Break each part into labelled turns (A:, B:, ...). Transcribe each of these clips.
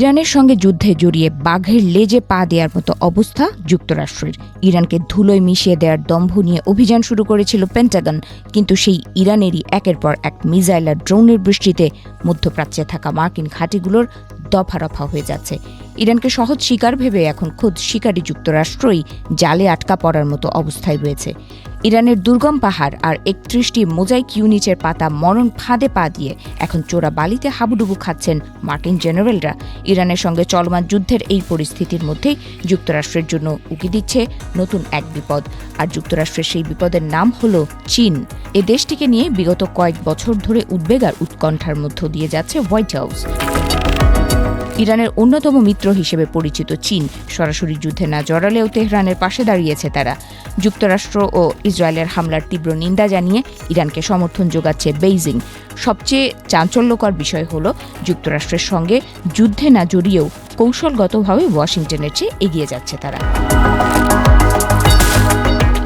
A: ইরানের সঙ্গে যুদ্ধে জড়িয়ে বাঘের লেজে পা দেওয়ার মতো অবস্থা যুক্তরাষ্ট্রের। ইরানকে ধুলোয় মিশিয়ে দেওয়ার দম্ভ নিয়ে অভিযান শুরু করেছিল পেন্টাগন, কিন্তু সেই ইরানেরই একের পর এক মিসাইল আর ড্রোনের বৃষ্টিতে মধ্যপ্রাচ্যে থাকা মার্কিন ঘাঁটিগুলোর দফারফা হয়ে যাচ্ছে। ইরানকে সহজ শিকার ভেবে এখন খোদ শিকারী যুক্তরাষ্ট্রই জালে আটকা পড়ার মতো অবস্থায় রয়েছে। ইরানের দুর্গম পাহাড় আর ৩১টি মোজাইক ইউনিটের পাতা মরণ ফাঁদে পা দিয়ে এখন চোরা বালিতে হাবুডুবু খাচ্ছেন মার্কিন জেনারেলরা। ইরানের সঙ্গে চলমান যুদ্ধের এই পরিস্থিতির মধ্যেই যুক্তরাষ্ট্রের জন্য উকি দিচ্ছে নতুন এক বিপদ, আর যুক্তরাষ্ট্রের সেই বিপদের নাম হল চীন। এ দেশটিকে নিয়ে বিগত কয়েক বছর ধরে উদ্বেগ আর উৎকণ্ঠার মধ্য দিয়ে যাচ্ছে হোয়াইট হাউস। ইরানের অন্যতম মিত্র হিসেবে পরিচিত চীন সরাসরি যুদ্ধে না জড়ালেও তেহরানের পাশে দাঁড়িয়েছে তারা। যুক্তরাষ্ট্র ও ইসরায়েলের হামলার তীব্র নিন্দা জানিয়ে ইরানকে সমর্থন যোগাচ্ছে বেইজিং। সবচেয়ে চাঞ্চল্যকর বিষয় হল যুক্তরাষ্ট্রের সঙ্গে যুদ্ধে না জড়িয়েও কৌশলগতভাবে ওয়াশিংটনের চেয়ে এগিয়ে যাচ্ছে তারা।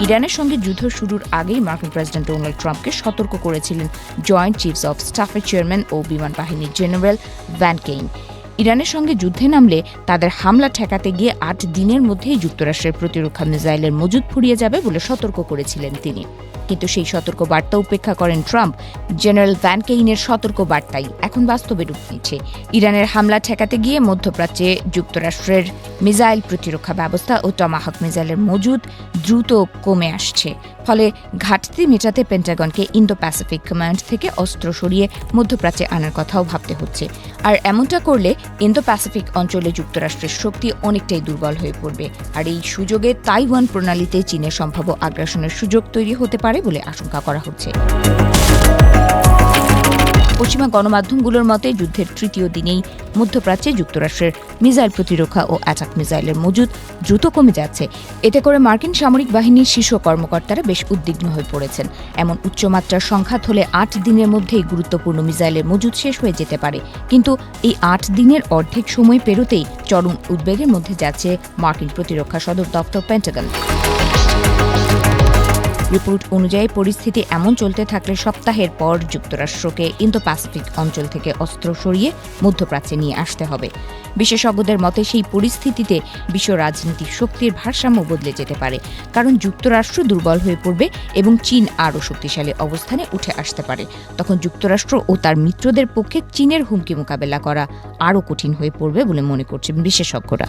A: ইরানের সঙ্গে যুদ্ধ শুরুর আগেই মার্কিন প্রেসিডেন্ট ডোনাল্ড ট্রাম্পকে সতর্ক করেছিলেন জয়েন্ট চিফস অব স্টাফের চেয়ারম্যান ও বিমান বাহিনীর জেনারেল ভ্যান কেইন। ইরানের সঙ্গে যুদ্ধে নামলে তাদের হামলা ঠেকাতে গিয়ে ৮ দিনের মধ্যেই যুক্তরাষ্ট্রের প্রতিরক্ষা মিসাইলের মজুদ ফুরিয়ে যাবে বলে সতর্ক করেছিলেন তিনি। কিন্তু সেই সতর্ক বার্তা উপেক্ষা করেন ট্রাম্প। জেনারেল ভ্যান কেইনের সতর্ক বার্তাই এখন বাস্তবে রূপ নিচ্ছে। ইরানের হামলা ঠেকাতে গিয়ে মধ্যপ্রাচ্যে যুক্তরাষ্ট্রের মিসাইল প্রতিরক্ষা ব্যবস্থা ও টমাহক মিসাইলের মজুদ দ্রুত কমে আসছে। ফলে ঘাটতি মেটাতে পেন্টাগনকে ইন্দো প্যাসিফিক কমান্ড থেকে অস্ত্র সরিয়ে মধ্যপ্রাচ্যে আনার কথাও ভাবতে হচ্ছে। আর এমনটা করলে ইন্দো প্যাসিফিক অঞ্চলে যুক্তরাষ্ট্রের শক্তি অনেকটাই দুর্বল হয়ে পড়বে, আর এই সুযোগে তাইওয়ান প্রণালীতে চীনের সম্ভাব্য আগ্রাসনের সুযোগ তৈরি হতে পারে বলে আশঙ্কা করা হচ্ছে। পশ্চিমা গণমাধ্যমগুলোর মতে যুদ্ধের তৃতীয় দিনেই মধ্যপ্রাচ্যে যুক্তরাষ্ট্রের মিসাইল প্রতিরক্ষা ও অ্যাটাক মিসাইলের মজুদ দ্রুত কমে যাচ্ছে। এতে করে মার্কিন সামরিক বাহিনীর শীর্ষ কর্মকর্তারা বেশ উদ্বিগ্ন হয়ে পড়েছেন। এমন উচ্চমাত্রার সংঘাত হলে ৮ দিনের মধ্যেই গুরুত্বপূর্ণ মিসাইলের মজুদ শেষ হয়ে যেতে পারে। কিন্তু এই ৮ দিনের অর্ধেক সময় পেরোতেই চরম উদ্বেগের মধ্যে যাচ্ছে মার্কিন প্রতিরক্ষা সদর দপ্তর পেন্টাগন। রিপোর্ট অনুযায়ী পরিস্থিতি এমন চলতে থাকলে সপ্তাহের পর যুক্তরাষ্ট্রকে ইন্দো প্যাসিফিক অঞ্চল থেকে অস্ত্র সরিয়ে মধ্যপ্রাচ্যে নিয়ে আসতে হবে। বিশেষজ্ঞদের মতে সেই পরিস্থিতিতে বিশ্ব রাজনীতির শক্তির ভারসাম্য বদলে যেতে পারে, কারণ যুক্তরাষ্ট্র দুর্বল হয়ে পড়বে এবং চীন আরও শক্তিশালী অবস্থানে উঠে আসতে পারে। তখন যুক্তরাষ্ট্র ও তার মিত্রদের পক্ষে চীনের হুমকি মোকাবেলা করা আরও কঠিন হয়ে পড়বে বলে মনে করছেন বিশেষজ্ঞরা।